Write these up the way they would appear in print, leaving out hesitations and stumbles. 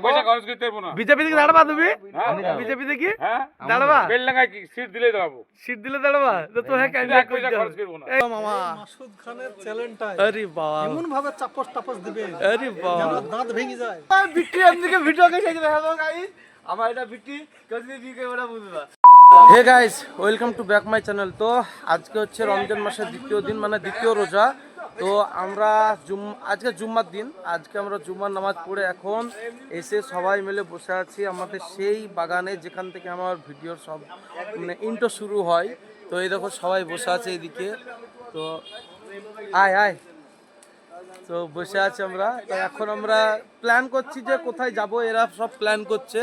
পয়সা খরচ করতে পারবো না। বিজেপি থেকে দাঁড়াবা তুমি? বিজেপি থেকে দাঁড়াবা? বেলডাঙ্গায় সিট দিলেই দাঁড়াবো। সিট দিলে দাঁড়াবা? তো তো হ্যাঁ এক পয়সা খরচ করবো না। মামা মাসুদ খানের চ্যালেঞ্জটা আরে বাবা, এমন ভাবে চাপস টাপস দিবে আরে বাবা, যেন দাঁত ভেঙে যায়। বিক্রি এমনিকে ভিডিও কে চাইছে হ্যালো গাইস, আমার এটা বিক্রি যদি বিকে ওটা বুঝবা। Hey guys, welcome to back my channel. তো আজকে হচ্ছে রমজান মাসের দ্বিতীয় দিন, মানে দ্বিতীয় রোজা। তো আমরা আজকে জুম্মার দিন, আজকে আমরা জুম্মার নামাজ পড়ে এখন এসে সবাই মিলে বসে আছি আমাদের সেই বাগানে যেখান থেকে আমার ভিডিওর সব মানে ইন্ট্রো শুরু হয়। তো এই দেখো সবাই বসে আছে এইদিকে। তো আয় আয়, তো বসে আছি আমরা। তো এখন আমরা প্ল্যান করছি যে কোথায় যাব, এরা সব প্ল্যান করছে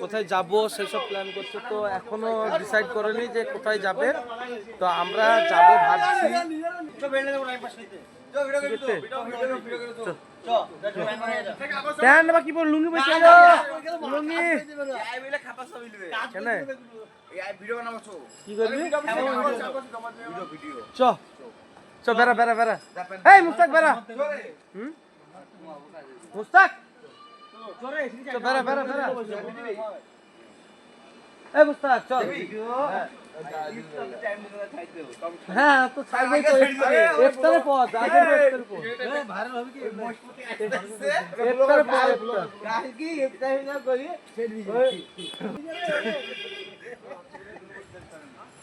কোথায় যাব সেসব প্ল্যান করছে। তো এখনো ডিসাইড করেনি যে কোথায় যাবে। তো আমরা যাব ভাবছি। প্যান্ট বা কি পর লুঙ্গি বসে লুঙ্গি কেন কি করবি? চ চ বেড়া বেড়া বেড়া, এই মুস্তাক বেড়া, মুস্তাক চ বেড়া বেড়া বেড়া, এই মুস্তাক চল। হ্যাঁ তো ছাড়বেই তো, ইফতারের পর আগে ইফতারের পর ভাইরাল হবে কি? ইফতারের পর কালকে ইফতার না করি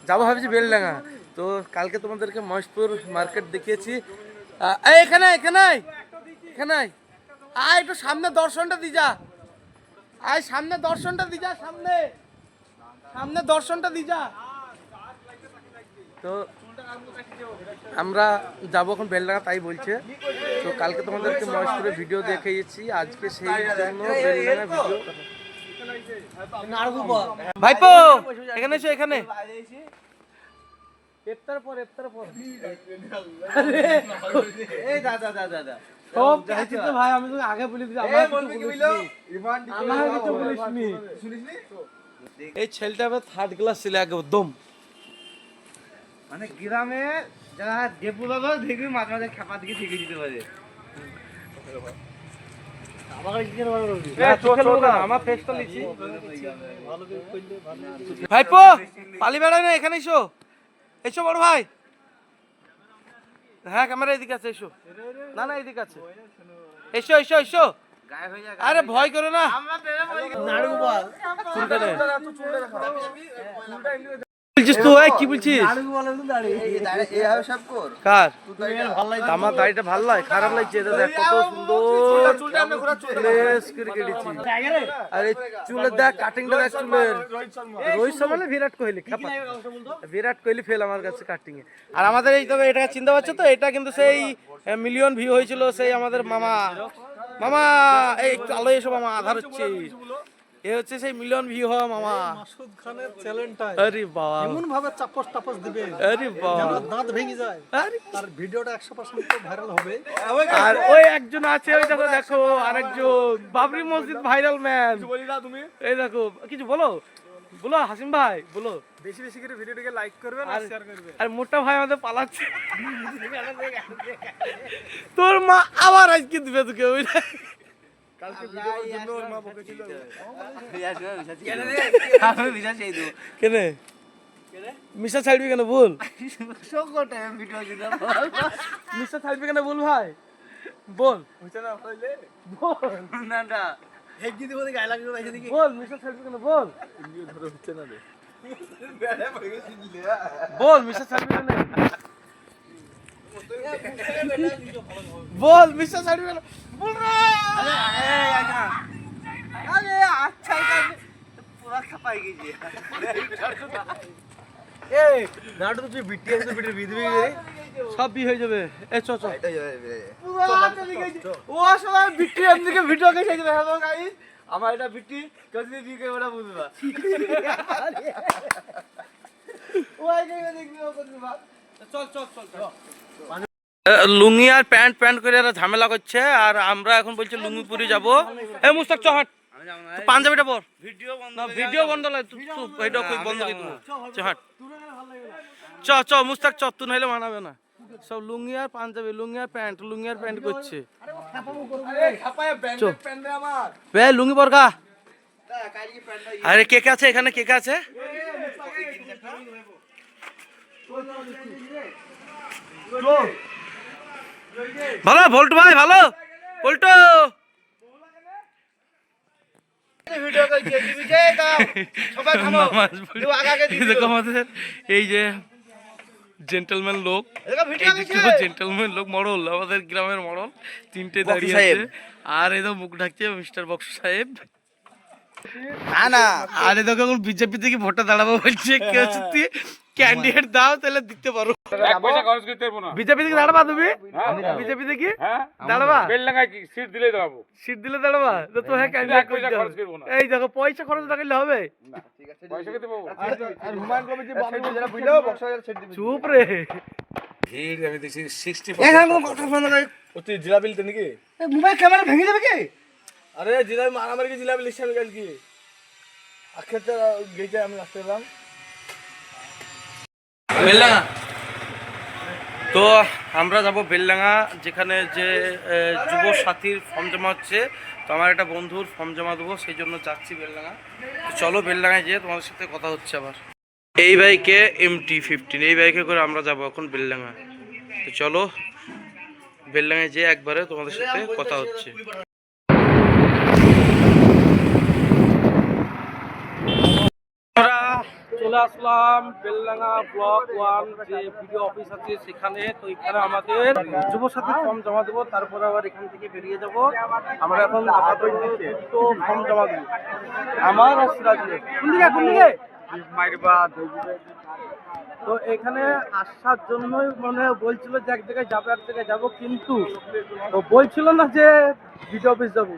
যাবো ভাবছি বেলডাঙ্গা। তো কালকে তোমাদেরকে মহেশপুর মার্কেট দেখিয়েছি। এই এখানে এখানে এখানে আয়, একটু সামনে দর্শনটা দি যা, আয় সামনে দর্শনটা দি যা, সামনে সামনে দর্শনটা দি যা। তো আমরা যাবো এখন বেলডাঙ্গা, তাই বলছে। তো কালকে তোমাদেরকে মহেশপুরে ভিডিও দেখিয়েছি, আজকে সেই জন্য বেলডাঙ্গা ভিডিও। ভাইপো এখানে এসো, এখানে ইফতার পর ইফতার পর। এই দাদা দাদা দাদা সব যাইছি তো ভাই, আমি তো আগে বলে দিছি, আমার কিছু বলিসনি। এই ছেলেটা আবার থার্ড ক্লাস ছিল একদম, মানে গ্রামে যারা ডেপু বাবা দেখবি মাঝে মাঝে খাপা দিকে শিখে দিতে পারে। আমার ফেসটা লিখি ভাইপো, পালি বেড়াই না, এখানে এসো এসো বড় ভাই। হ্যাঁ ক্যামেরা এদিকে আছে, এসো। না না এদিকে আছে, এসো এসো এসো। আরে ভয় করো না, বলছিস তো কি বলছিস? কার আমার দাড়িটা ভালো লাগে, খারাপ লাগছে? এটা দেখ কত সুন্দর কেটেছি। আরে চুলের দেখ কাটিংটা দেখ, চুলের রোহিত শর্মা মানে বিরাট কোহলি, বিরাট কোহলি ফেল আমার কাছে কাটিং এ। আর আমাদের এই তবে এটা চিনতে পারছো তো, এটা কিন্তু সেই মিলিয়ন ভিউ হয়েছিল, সেই আমাদের মামা মামা এই একটু আলো এসব মামা আধার হচ্ছে, এ হচ্ছে সেই মিলিয়ন ভিউ হওয়া মামা মাসুদ খানের চ্যালেঞ্জটা আরে বাবা, এমন ভাবে চাপস টাপস দিবে আরে বাবা, যেন দাঁত ভেঙে যায়। আরে আর ভিডিওটা 100% ভাইরাল হবে। আর ওই একজন আছে, ওই দেখো দেখো আরেকজন বাবরি মসজিদ ভাইরাল ম্যান। এই দেখো কিছু বলো বলো হাসিম ভাই, বলো। বেশি বেশি করে ভিডিওটাকে লাইক করবেন আর শেয়ার করবেন। আর মোটা ভাই আমাদের পালাচ্ছে, তোর মা আবার আজকে দিবে তোকে। ওই কালকে ভিডিওর জন্য ওর মা বকেছিল। কেন মিশা ছাড়বি কেন বল, মিশা ছাড়বি কেন বল ভাই, বল বল মিশা ছাড়বি কেন বল, বল মিশা ছাড়বি কেন বল, মিশা ছাড়বি কেন বল রে। আরে আচ্ছা পুরা খাপাই গেছে। এই নাটু তুই বিটিএস তো বিটির বিধবি রে, সব বি হয়ে যাবে। এ চ চ ও সবাই বিটি এমনিকে ভিডিও কে চাইছে হ্যালো গাইস, আমার এটা বিটি যদি বিকে ওটা বুঝবা। ও আইগে দেখবি ও করবা। চল চল চল চল। লুঙ্গি আর প্যান্ট প্যান্ট করে এরা ঝামেলা করছে, আর আমরা এখন বলছি লুঙ্গি পরে যাবো। এই মুস্তাক চ হাট, পাঞ্জাবিটা পর, ভিডিও বন্ধ লাগে, এটা বন্ধ করে দেবো। চ হাট চ চ মুস্তাক চ, তুই নাইলে মানাবে না। সব লুঙ্গি আর পাঞ্জাবি, লুঙ্গি আর প্যান্ট করছে। বে লুঙ্গি পরগা। আরে কে কে আছে এখানে, কে কে আছে? ভালো ভোল্ট ভাই, ভালো ভোল্টো। এই যে জেন্টলম্যান লোক, জেন্টলম্যান লোক মডল, আমাদের গ্রামের মডল তিনটে দাঁড়িয়ে আছে। আর এই তো মুখ ঢাকছে মিস্টার বক্স সাহেব। আরে দেখো এখন বিজেপি থেকে ভোটটা দাঁড়াবো বলছে, ক্যান্ডিডেট দাও তাহলে দিতে পারো। এক পয়সা খরচ করতে পারবো না। বিজেপি থেকে দাঁড়াবা তুমি? বিজেপি থেকে দাঁড়াবা? বেলডাঙ্গায় কি সিট দিলেই দাঁড়াবো। সিট দিলে দাঁড়াবা তো? তো হ্যাঁ, ক্যান্ডিডেট পয়সা খরচ করবো না। এই দেখো পয়সা খরচ না করলে হবে? পয়সা খেতে পাবো। চুপ রে। ভিড় আমি দেখছি 60 জিলাপি লিতে নাকি মোবাইল ক্যামেরা ভেঙে যাবে কি? আরে জিলাপি মারামারি কি জিলাপি লিখছে আমি কাল কি আখেরটা গেছে আমি আসতে এলাম বেলডাঙ্গা। তো আমরা যাব বেলডাঙ্গা, যেখানে যে যুব সাথীর ফর্ম জমা হচ্ছে। তো আমার একটা বন্ধুর ফর্ম জমা দেবো, সেই জন্য যাচ্ছি বেলডাঙ্গা। তো চলো বেলডাঙ্গায় যেয়ে তোমাদের সাথে কথা হচ্ছে আবার। এই বাইকে MT-15, এই বাইকে করে আমরা যাব এখন বেলডাঙ্গা। তো চলো বেলডাঙ্গায় যেয়ে একবারে তোমাদের সাথে কথা হচ্ছে। আমরা চলে আসলাম বেলডাঙ্গা ব্লক 1 যে ভিডিও অফিস আছে সেখানে। তো এখানে আমাদের যুব সাথীর ফর্ম জমা দেবো, তারপরে আবার এখান থেকে বেরিয়ে যাব। আমরা এখন দুটো ফর্ম জমা দেবো, আমার আর সিরাজের। কোন দিকে? তো এখানে আসার জন্যই মানে বলছিল যে এক জায়গায় যাবো, কিন্তু ও বলছিল না যে ভিডিও অফিস যাবো।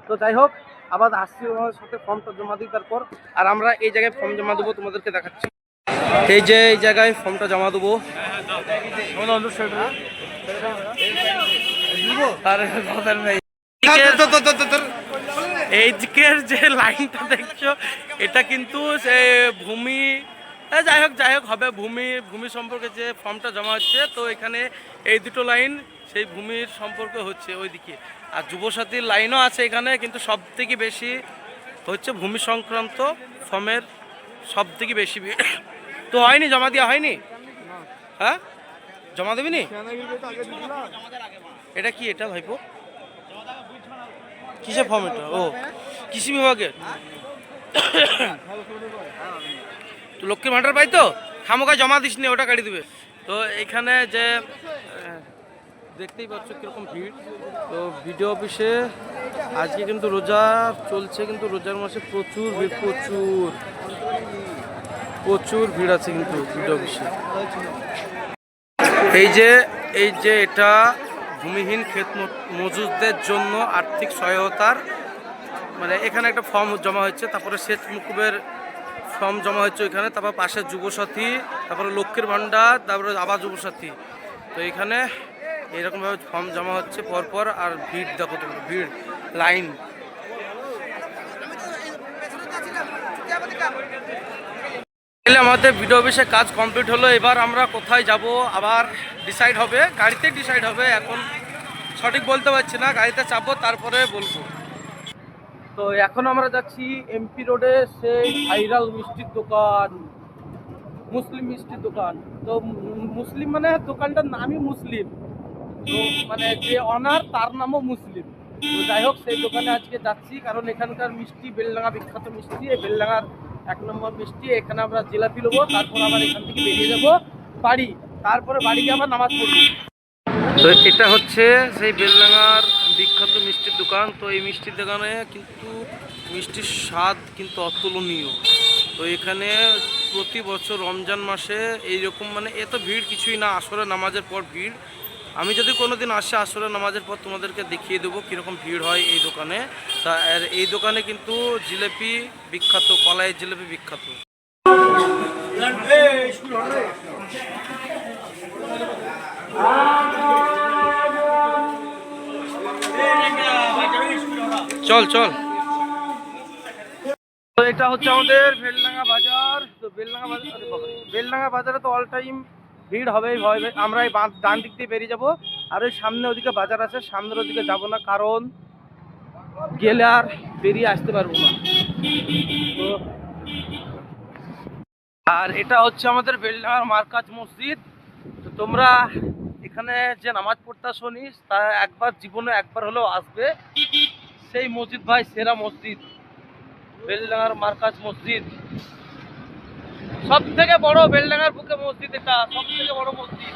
তো যাই হোক, আবার আসছি ওনার সাথে ফর্মটা জমা দিই তারপর। আর আমরা এই জায়গায় ফর্ম জমা দেবো, তোমাদেরকে দেখাচ্ছি। এই যে এই জায়গায় ফর্মটা জমা দেবো। এই দিকের যে লাইনটা দেখছো, এটা কিন্তু সে ভূমি, যাই হোক হবে ভূমি সম্পর্কে যে ফর্মটা জমা হচ্ছে। তো এখানে এই দুটো লাইন সেই ভূমির সম্পর্কে হচ্ছে ওইদিকে। আর যুবসাথীর লাইনও আছে এখানে, কিন্তু সব থেকে বেশি হচ্ছে ভূমি সংক্রান্ত ফর্মের সব থেকে বেশি। তো হয়নি, জমা দেওয়া হয়নি? হ্যাঁ জমা দেবিনি? এটা কি এটা ভাইপো? কিসের ফর্ম এটা? ও কৃষি বিভাগের। তো লক্ষ্মীর ভান্ডার পাই তো, খামোকায় জমা দিস নি, ওটা কাটি দেবে। তো এখানে যে দেখতেই পাচ্ছ কিরকম ভিড়। তো ভিডিও অফিসে আজকে কিন্তু রোজা চলছে, কিন্তু রোজার মাসে প্রচুর ভিড়, প্রচুর ভিড় আছে কিন্তু ভিডিও অফিসে। এই যে এটা ভূমিহীন ক্ষেত মজুরদের জন্য আর্থিক সহায়তার, মানে এখানে একটা ফর্ম জমা হচ্ছে, তারপরে সেচ মুকুবের ফর্ম জমা হচ্ছে ওইখানে, তারপর পাশে যুবসাথী, তারপরে লক্ষ্মীর ভান্ডার, তারপরে আবার যুবসাথী। তো এখানে এইরকমভাবে ফর্ম জমা হচ্ছে পরপর। আর ভিড় দেখো তোমরা, ভিড় লাইন। আমাদের ভিডিও অফিসে কাজ কমপ্লিট হলো। এবার আমরা কোথায় যাব আবার ডিসাইড হবে, গাড়িতে ডিসাইড হবে। এখন সঠিক বলতে পারছি না, গাড়িতে চাপবো তারপরে বলবো। তো এখন আমরা যাচ্ছি MP রোডে সেই ভাইরাল মিষ্টির দোকান, মুসলিম মিষ্টির দোকান। তো মুসলিম মানে দোকানটার নামই মুসলিম, তো মানে যে অনার তার নামও মুসলিম। তো যাই হোক, সেই দোকানে আজকে যাচ্ছি, কারণ এখানকার মিষ্টি বেলডাঙ্গা বিখ্যাত মিষ্টি, এই বেলডাঙ্গার 1 নম্বর মিষ্টি। এখানে আমরা জিলাপি নেবো, তারপর আবার এখান থেকে বেরিয়ে যাবো বাড়ি, তারপরে বাড়িতে আবার নামাজ পড়বো। তো এটা হচ্ছে সেই বেলডাঙ্গার বিখ্যাত মিষ্টির দোকান। তো এই মিষ্টির দোকানে কিন্তু মিষ্টির স্বাদ কিন্তু অতুলনীয়। তো এখানে প্রতি বছর রমজান মাসে এইরকম মানে এত ভিড় কিছুই না, আসরের নামাজের পর ভিড়। আমি যদি কোনোদিন আসে আসরের নামাজের পর তোমাদেরকে দেখিয়ে দেবো কীরকম ভিড় হয় এই দোকানে। তা আর এই দোকানে কিন্তু জিলেপি বিখ্যাত, কলাইয়ের জিলেপি বিখ্যাত। চল চল। তো এটা হচ্ছে আমাদের বেলডাঙ্গা বাজার। তো বেলডাঙ্গা বাজারে তো অল টাইম ভিড় হবেই ভয় আমরা এই ডান দিক দিয়ে বেরিয়ে যাব। আর ওই সামনে ওদিকে বাজার আছে, সামনের ওদিকে যাব না, কারণ গেলে আর বেরিয়ে আসতে পারবো না। তো আর এটা হচ্ছে আমাদের বেলডাঙ্গার মার্কাজ মসজিদ। তো তোমরা এখানে যে নামাজ পড়তে শুনিস তা একবার জীবনে একবার হলেও আসবে। সেই মসজিদ ভাই সেরা মসজিদ, বেলডাঙ্গার মার্কাজ মসজিদ। সব থেকে বড় বেলডাঙ্গার বুকে মসজিদ, এটা সব থেকে বড় মসজিদ।